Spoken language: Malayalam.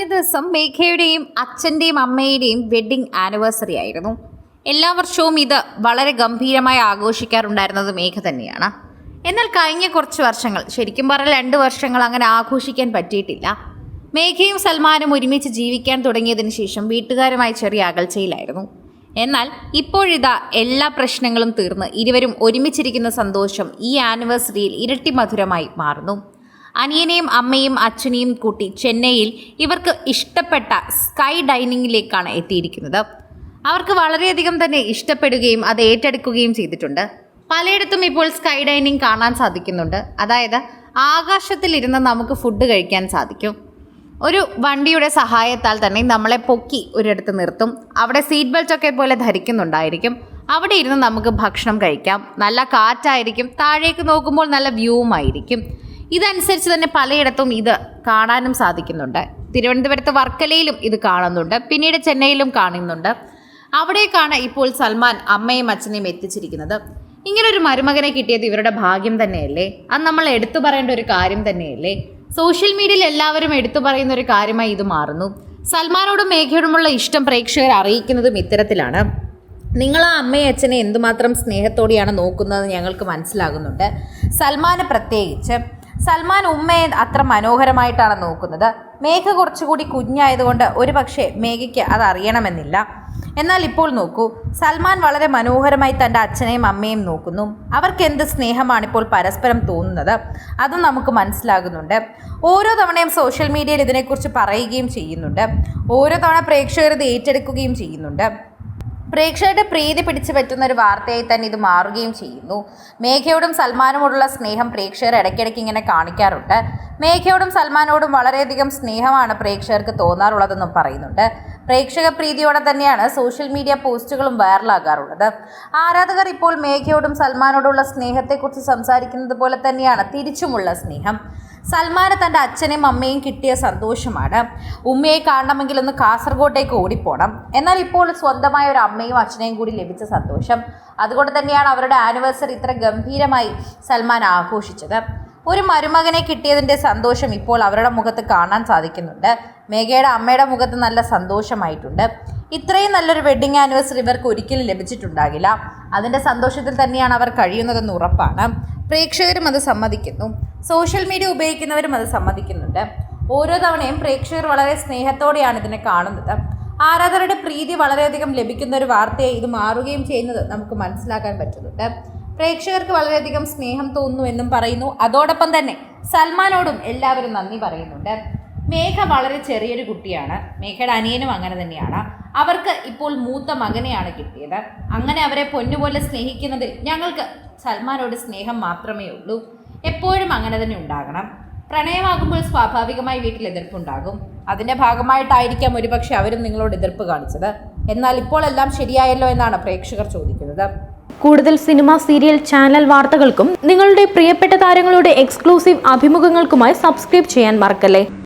കഴിഞ്ഞ ദിവസം മേഘയുടെയും അച്ഛൻ്റെയും അമ്മയുടെയും വെഡ്ഡിംഗ് ആനിവേഴ്സറി ആയിരുന്നു. എല്ലാ വർഷവും ഇത് വളരെ ഗംഭീരമായി ആഘോഷിക്കാറുണ്ടായിരുന്നത് മേഘ തന്നെയാണ്. എന്നാൽ കഴിഞ്ഞ കുറച്ച് വർഷങ്ങൾ, ശരിക്കും പറഞ്ഞാൽ 2 വർഷങ്ങൾ അങ്ങനെ ആഘോഷിക്കാൻ പറ്റിയിട്ടില്ല. മേഘയും സൽമാനും ഒരുമിച്ച് ജീവിക്കാൻ തുടങ്ങിയതിന് ശേഷം വീട്ടുകാരുമായി ചെറിയ അകൽച്ചയിലായിരുന്നു. എന്നാൽ ഇപ്പോഴിതാ എല്ലാ പ്രശ്നങ്ങളും തീർന്ന് ഇരുവരും ഒരുമിച്ചിരിക്കുന്ന സന്തോഷം ഈ ആനിവേഴ്സറിയിൽ ഇരട്ടി മധുരമായി മാറുന്നു. അനിയനെയും അമ്മയും അച്ഛനെയും കൂട്ടി ചെന്നൈയിൽ ഇവർക്ക് ഇഷ്ടപ്പെട്ട സ്കൈ ഡൈനിങ്ങിലേക്കാണ് എത്തിയിരിക്കുന്നത്. അവർക്ക് വളരെയധികം തന്നെ ഇഷ്ടപ്പെടുകയും അത് ഏറ്റെടുക്കുകയും ചെയ്തിട്ടുണ്ട്. പലയിടത്തും ഇപ്പോൾ സ്കൈ ഡൈനിങ് കാണാൻ സാധിക്കുന്നുണ്ട്. അതായത് ആകാശത്തിലിരുന്ന് നമുക്ക് ഫുഡ് കഴിക്കാൻ സാധിക്കും. ഒരു വണ്ടിയുടെ സഹായത്താൽ തന്നെ നമ്മളെ പൊക്കി ഒരിടത്ത് നിർത്തും. അവിടെ സീറ്റ് ബെൽറ്റൊക്കെ പോലെ ധരിക്കുന്നുണ്ടായിരിക്കും. അവിടെ ഇരുന്ന് നമുക്ക് ഭക്ഷണം കഴിക്കാം. നല്ല കാറ്റായിരിക്കും. താഴേക്ക് നോക്കുമ്പോൾ നല്ല വ്യൂവുമായിരിക്കും. ഇതനുസരിച്ച് തന്നെ പലയിടത്തും ഇത് കാണാനും സാധിക്കുന്നുണ്ട്. തിരുവനന്തപുരത്ത് വർക്കലയിലും ഇത് കാണുന്നുണ്ട്. പിന്നീട് ചെന്നൈയിലും കാണുന്നുണ്ട്. അവിടേക്കാണ് ഇപ്പോൾ സൽമാൻ അമ്മയും അച്ഛനെയും എത്തിച്ചിരിക്കുന്നത്. ഇങ്ങനൊരു മരുമകനെ കിട്ടിയത് ഇവരുടെ ഭാഗ്യം തന്നെയല്ലേ? അത് നമ്മൾ എടുത്തു പറയേണ്ട ഒരു കാര്യം തന്നെയല്ലേ? സോഷ്യൽ മീഡിയയിൽ എല്ലാവരും എടുത്തു പറയുന്ന ഒരു കാര്യമായി ഇത് മാറുന്നു. സൽമാനോടും മേഘയോടുമുള്ള ഇഷ്ടം പ്രേക്ഷകരെ അറിയിക്കുന്നതും ഇത്തരത്തിലാണ്. നിങ്ങൾ ആ അമ്മയും അച്ഛനെ എന്തുമാത്രം സ്നേഹത്തോടെയാണ് നോക്കുന്നത് ഞങ്ങൾക്ക് മനസ്സിലാകുന്നുണ്ട്. സൽമാന് പ്രത്യേകിച്ച്. സൽമാൻ ഉമ്മയെ അത്ര മനോഹരമായിട്ടാണ് നോക്കുന്നത്. മേഘ കുറച്ചുകൂടി കുഞ്ഞായതുകൊണ്ട് ഒരു പക്ഷേ മേഘയ്ക്ക് അത് അറിയണമെന്നില്ല. എന്നാൽ ഇപ്പോൾ നോക്കൂ, സൽമാൻ വളരെ മനോഹരമായി തൻ്റെ അച്ഛനെയും അമ്മയും നോക്കുന്നു. അവർക്ക് എന്ത് സ്നേഹമാണിപ്പോൾ പരസ്പരം തോന്നുന്നത് അതും നമുക്ക് മനസ്സിലാകുന്നുണ്ട്. ഓരോ തവണയും സോഷ്യൽ മീഡിയയിൽ ഇതിനെക്കുറിച്ച് പറയുകയും ചെയ്യുന്നുണ്ട്. ഓരോ തവണ പ്രേക്ഷകർ ഇത് ഏറ്റെടുക്കുകയും ചെയ്യുന്നുണ്ട്. പ്രേക്ഷകരുടെ പ്രീതി പിടിച്ചു പറ്റുന്ന ഒരു വാർത്തയായി തന്നെ ഇത് മാറുകയും ചെയ്യുന്നു. മേഘയോടും സൽമാനോടുള്ള സ്നേഹം പ്രേക്ഷകർ ഇടയ്ക്കിടയ്ക്ക് ഇങ്ങനെ കാണിക്കാറുണ്ട്. മേഘയോടും സൽമാനോടും വളരെയധികം സ്നേഹമാണ് പ്രേക്ഷകർക്ക് തോന്നാറുള്ളതെന്നും പറയുന്നുണ്ട്. പ്രേക്ഷക പ്രീതിയോടെ തന്നെയാണ് സോഷ്യൽ മീഡിയ പോസ്റ്റുകളും വൈറലാകാറുള്ളത്. ആരാധകർ ഇപ്പോൾ മേഘയോടും സൽമാനോടുള്ള സ്നേഹത്തെക്കുറിച്ച് സംസാരിക്കുന്നത് പോലെ തന്നെയാണ് തിരിച്ചുമുള്ള സ്നേഹം. സൽമാന് തൻ്റെ അച്ഛനെയും അമ്മയും കിട്ടിയ സന്തോഷമാണ്. ഉമ്മയെ കാണണമെങ്കിൽ ഒന്ന് കാസർഗോട്ടേക്ക് ഓടിപ്പോണം. എന്നാൽ ഇപ്പോൾ സ്വന്തമായ ഒരു അമ്മയും അച്ഛനെയും കൂടി ലഭിച്ച സന്തോഷം. അതുകൊണ്ട് തന്നെയാണ് അവരുടെ ആനിവേഴ്സറി ഇത്ര ഗംഭീരമായി സൽമാൻ ആഘോഷിച്ചത്. ഒരു മരുമകനെ കിട്ടിയതിൻ്റെ സന്തോഷം ഇപ്പോൾ അവരുടെ മുഖത്ത് കാണാൻ സാധിക്കുന്നുണ്ട്. മേഘയുടെ അമ്മയുടെ മുഖത്ത് നല്ല സന്തോഷമായിട്ടുണ്ട്. ഇത്രയും നല്ലൊരു വെഡ്ഡിങ് ആനിവേഴ്സറി ഇവർക്ക് ഒരിക്കലും ലഭിച്ചിട്ടുണ്ടാകില്ല. അതിൻ്റെ സന്തോഷത്തിൽ തന്നെയാണ് അവർ കഴിയുന്നതെന്ന് ഉറപ്പാണ്. പ്രേക്ഷകരും അത് സമ്മതിക്കുന്നു. സോഷ്യൽ മീഡിയ ഉപയോഗിക്കുന്നവരും അത് സമ്മതിക്കുന്നുണ്ട്. ഓരോ തവണയും പ്രേക്ഷകർ വളരെ സ്നേഹത്തോടെയാണ് ഇതിനെ കാണുന്നത്. ആരാധകരുടെ പ്രീതി വളരെയധികം ലഭിക്കുന്ന ഒരു വാർത്തയെ ഇത് മാറുകയും ചെയ്യുന്നത് നമുക്ക് മനസ്സിലാക്കാൻ പറ്റുന്നുണ്ട്. പ്രേക്ഷകർക്ക് വളരെയധികം സ്നേഹം തോന്നുന്നു എന്നും പറയുന്നു. അതോടൊപ്പം തന്നെ സൽമാനോടും എല്ലാവരും നന്ദി പറയുന്നുണ്ട്. മേഘ വളരെ ചെറിയൊരു കുട്ടിയാണ്. മേഘയുടെ അനിയനും അങ്ങനെ തന്നെയാണ്. അവർക്ക് ഇപ്പോൾ മൂത്ത മകനെയാണ് കിട്ടിയത്. അങ്ങനെ അവരെ പൊന്നുപോലെ സ്നേഹിക്കുന്നതിൽ ഞങ്ങൾക്ക് സൽമാനോട് സ്നേഹം മാത്രമേ ഉള്ളൂ. എപ്പോഴും അങ്ങനെ തന്നെ ഉണ്ടാകണം. പ്രണയമാകുമ്പോൾ സ്വാഭാവികമായി വീട്ടിൽ എതിർപ്പുണ്ടാകും. അതിൻ്റെ ഭാഗമായിട്ടായിരിക്കാം ഒരുപക്ഷെ അവരും നിങ്ങളോട് എതിർപ്പ് കാണിച്ചത്. എന്നാൽ ഇപ്പോൾ എല്ലാം ശരിയായല്ലോ എന്നാണ് പ്രേക്ഷകർ ചോദിക്കുന്നത്. കൂടുതൽ സിനിമ, സീരിയൽ, ചാനൽ വാർത്തകൾക്കും നിങ്ങളുടെ പ്രിയപ്പെട്ട താരങ്ങളുടെ എക്സ്ക്ലൂസീവ് അഭിമുഖങ്ങൾക്കുമായി സബ്സ്ക്രൈബ് ചെയ്യാൻ മറക്കല്ലേ.